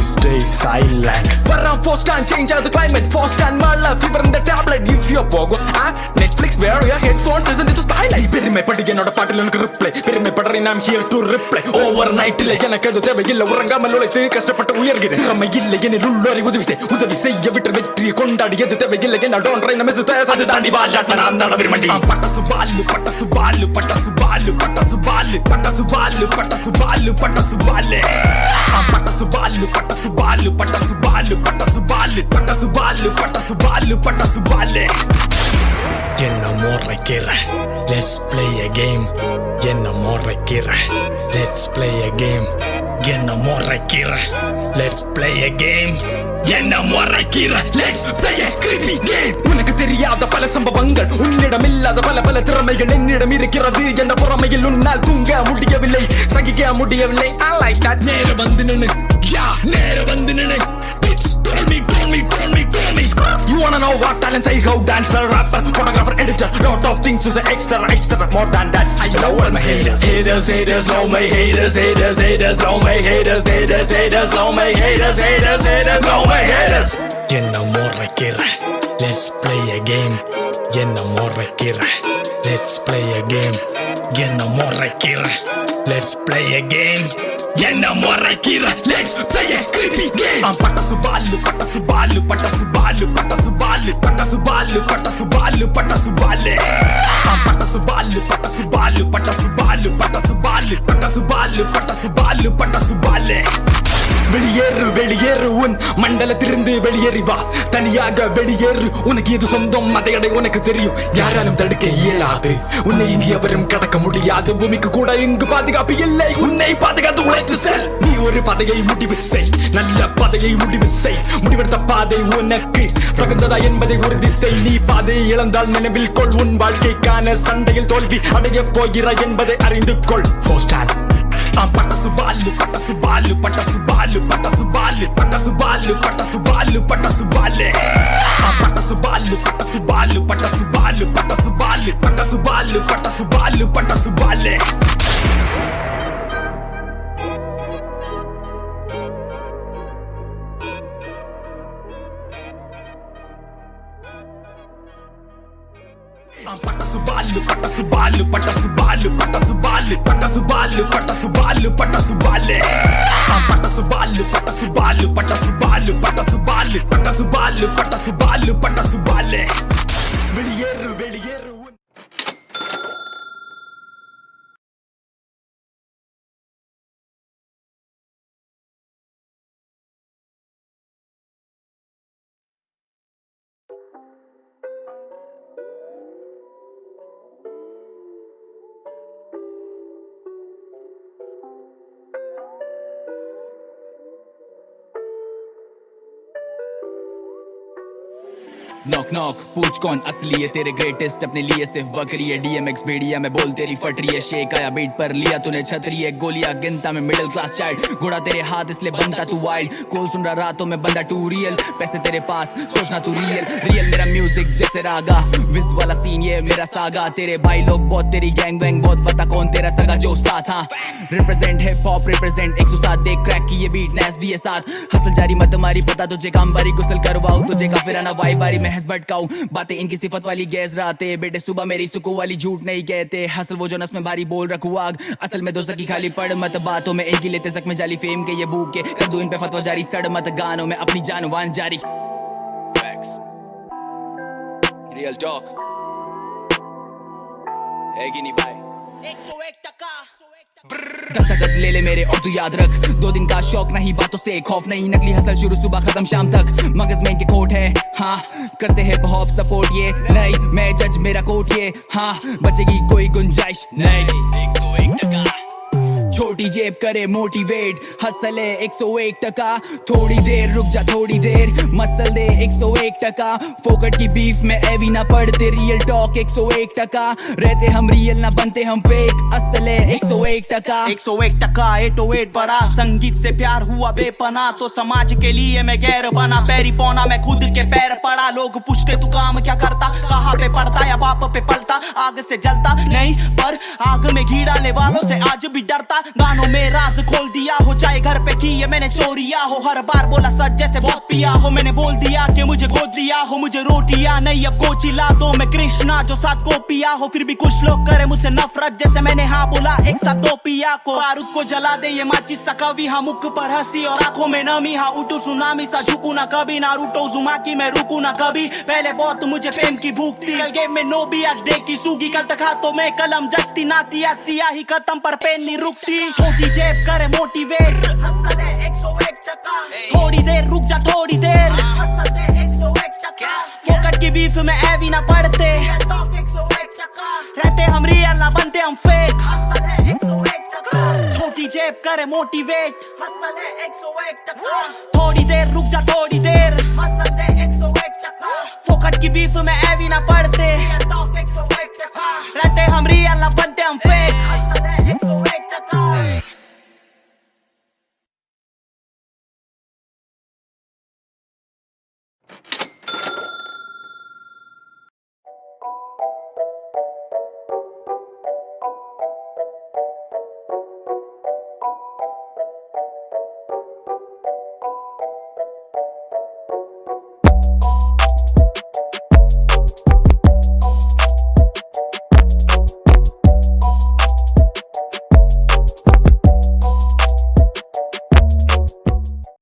Stay silent. Varam first and change out the climate. First and mala fever in the tablet. If you're pogo app Netflix wear your headphones listen to the spotlight. Perime padike noda paattil unakku reply. Perime padare I'm here to reply. Overnight le enakku adu thevai illa urangamal ulaythu kashtapattu uyargire. Thiramai illa enil ullari udavi seyya vittu vetriye kondaadiyadu thevai illa enna don't try na miss thayas adu daandi vaalaatna naan nada virmandi. Patasu ballu patasu ballu patasu ballu patasu ballu patasu ballu patasu ballu patasu ballu patasu ballu patasu ballu patasu ballu patasu ballu patasu ballu patasu ballu patasu ballu enamorra kira let's play a game enamorra kira let's play a game Yenna morra kira, let's play a game. Yenna morra kira, let's play a creepy game. உனக்கு தெரியாத பல சம்பவங்கள், உன்னிடம் இல்லாத பல பல திறமைகள் என்னிடம் இருக்கிறது. என்ற பொறாமையில் உன்னால் தூங்க முடியவில்லை, சகிக்க முடியவில்லை. I like that. நேர வந்து நின்னு, yeah, நேர வந்து நின்னு. Bitch, call me. You wanna know what talents I hold? Dancer, rapper, photographer, editor. Lot of things is extra, more than that. I know all my haters. Haters, all my haters. All my haters, all my haters, all my haters. Yenna morra kira, let's play a game. Yenna morra kira, let's play a game. Yenna morra kira, let's play a game. Yenna morra kira, let's play a creepy game. పట్టసు Balu పట్టసు బాలే. పట్టసు బాలు పట్టసు బాలే. வெளியேறு உன் மண்டலத்திலிருந்து வெளியேறி வா, தனியாக வெளியேறு. உனக்கு எது சொந்தம் அதையடை உனக்கு தெரியும். யாராலும் தடுக்க இயலாது, உன்னை இனி எவரும் கடக்க முடியாது. பூமிக்கு கூட இங்கு பாதுகாப்பு இல்லை, உன்னை பாதுகாத்து உழைத்து செல். நீ ஒரு பாதையை முடிவு செய், நல்ல பாதையை முடிவு செய். முடிவெடுத்த பாதை உனக்கு தகுந்ததா என்பதை உறுதி செய். நீ பாதையை இழந்தால் நினைவில் கொள், உன் வாழ்க்கைக்கான சண்டையில் தோல்வி அடைய போகிறாய் என்பதை அறிந்து கொள். பட்டசு பாலு பாலே. பட்டசு பாலு பாலே. பட்டசு பாலு பாலே. வெளியேறு नॉक नॉक पूछ कौन असली है तेरे ग्रेटेस्ट अपने लिए सिर्फ बकरी है डीएमएक्स बेड़िया में बोल तेरी फटरी है शेक आया बीट पर लिया तूने छतरी है गोलियां गिनता में मिडिल क्लास चाइल्ड घोड़ा तेरे हाथ इसलिए बनता तू वाइल्ड कोल सुन रहा रातों में बंदा टू रियल पैसे तेरे पास सोचना तू रियल मेरा म्यूजिक जैसे रागा विज वाला सीन ये मेरा सागा तेरे भाई लोग बहुत तेरी गैंग वैंग बहुत पता कौन तेरा सगा जो साथ हाँ रिप्रेजेंट हिप हॉप रिप्रेजेंट 107 देख क्रैक की ये बीट नैस भी है साथ हसल जारी मत मारी पता तुझे काम बारी गुसल करवाऊं तुझे काफिर आना वाई बारी महज भटकाऊं बातें इनकी सिफत वाली गैस राते बेटे सुबह मेरी सुकू वाली झूठ नहीं कहते हसल वो जो नस में भारी बोल रखू आग असल में दोस्त की खाली पड़ मत बातों में इनकी लेते जख्म जाली फेम के ये भूख के कर दूं इन पे फतवा जारी सड़ मत गानों में अपनी जानवान जारी रियल टॉक है कि नहीं भाई 101% दस्तखत ले ले मेरे और तू याद रख 2 दिन का शौक नहीं बातों से खौफ नहीं नकली हसल शुरू सुबह खत्म शाम तक मगज में इनके कोट है हाँ करते हैं बहुत सपोर्ट ये नहीं मैं जज मेरा कोट ये हाँ बचेगी कोई गुंजाइश नहीं छोटी जेब करे मोटिवेट हसले 101% थोड़ी देर रुक जा थोड़ी देर मसल दे 101% फोकट की बीफ में एवी ना पड़ते रियल टॉक 101% रहते हम रियल ना बनते हम फेक असले 101% 808 बड़ा संगीत से प्यार हुआ बेपना तो समाज के लिए मैं गैर बना पैरी पौना मैं खुद के पैर पड़ा लोग पूछते तू काम क्या करता कहाँ पे पड़ता या बाप पे पलता आग से जलता नहीं पर आग में घी डालने वालों से आज भी डरता गानों में राज खोल दिया हो चाहे घर पे की ये मैंने चोरिया हो हर बार बोला सच जैसे बहुत पिया हो मैंने बोल दिया कि मुझे गोद लिया हो मुझे रोटियां नहीं अब को चिल्ला दो मैं कृष्णा जो साथ को पिया हो फिर भी कुछ लोग करे मुझसे नफरत जैसे मैंने हाँ बोला एक साथ 2 पिया को बारूद को जला दे ये माचिस सा कवि हाँ मुख पर हंसी और आंखों में नमी हाँ उठू सुनामी सा झुकू ना कभी ना रूटो जुमा की मैं रुकू ना कभी पहले बहुत मुझे फेम की भूख थी कल गेम में नो भी आज डे की सूगी कल तक हाथों में कलम जस्ती नाती आज सियाही खत्म पर पेन नहीं रुकती छोटी जेब करे मोटिवेट हसले 101% थोड़ी देर रुक जा थोड़ी देर हसले 101% फोकट की बीफ में एवी ना पड़ते 101% रहते हम रियल ना बनते हम फेक छोटी जेब करे मोटिवेट थोड़ी देर रुक जा थोड़ी देर फोकट की बीफ में एवी ना पड़ते रहते हम रियल ना बनते हम फेक